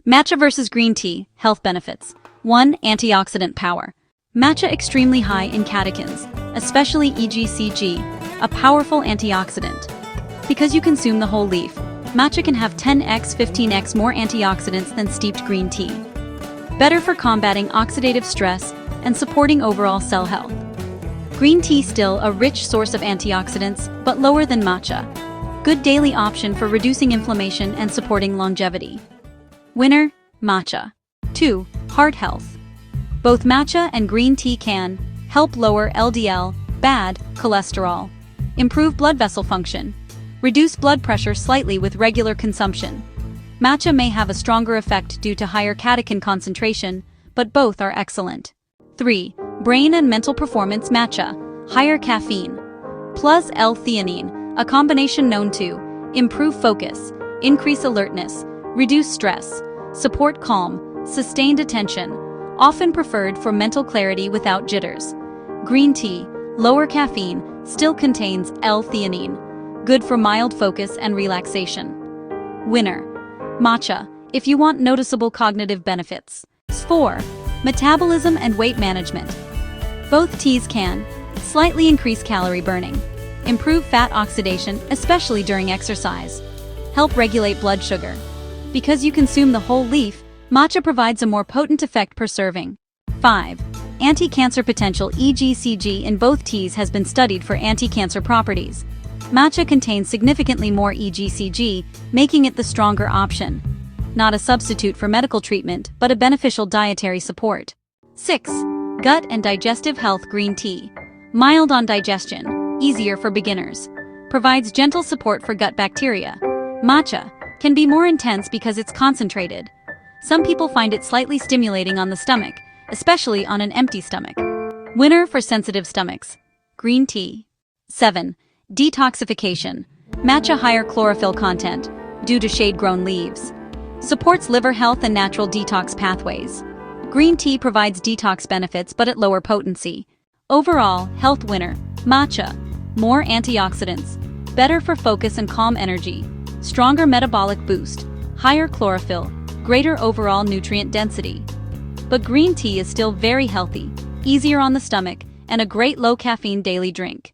Matcha versus green tea, health benefits. 1. Antioxidant power. Matcha extremely high in catechins, especially EGCG, a powerful antioxidant. Because you consume the whole leaf, matcha can have 10x, 15x more antioxidants than steeped green tea. Better for combating oxidative stress and supporting overall cell health. Green tea still a rich source of antioxidants, but lower than matcha. Good daily option for reducing inflammation and supporting longevity. Winner, matcha. 2. Heart health. Both matcha and green tea can help lower LDL, bad cholesterol, improve blood vessel function, reduce blood pressure slightly with regular consumption. Matcha may have a stronger effect due to higher catechin concentration, but both are excellent. 3. Brain and mental performance. Matcha, higher caffeine, plus L-theanine, a combination known to improve focus, increase alertness, reduce stress, support calm, sustained attention, often preferred for mental clarity without jitters. Green tea, lower caffeine, still contains L-theanine, good for mild focus and relaxation. Winner, matcha, if you want noticeable cognitive benefits. 4. Metabolism and weight management. Both teas can slightly increase calorie burning, improve fat oxidation, especially during exercise, help regulate blood sugar. Because you consume the whole leaf, matcha provides a more potent effect per serving. 5. Anti-cancer potential. EGCG in both teas has been studied for anti-cancer properties. Matcha contains significantly more EGCG, making it the stronger option. Not a substitute for medical treatment, but a beneficial dietary support. 6. Gut and digestive health. Green tea, mild on digestion, easier for beginners, provides gentle support for gut bacteria. Matcha can be more intense because it's concentrated. Some people find it slightly stimulating on the stomach, especially on an empty stomach. Winner for sensitive stomachs, green tea. 7. Detoxification. Matcha higher chlorophyll content, due to shade-grown leaves. Supports liver health and natural detox pathways. Green tea provides detox benefits but at lower potency. Overall, health winner, matcha. More antioxidants, better for focus and calm energy, stronger metabolic boost, higher chlorophyll, greater overall nutrient density. But green tea is still very healthy, easier on the stomach, and a great low-caffeine daily drink.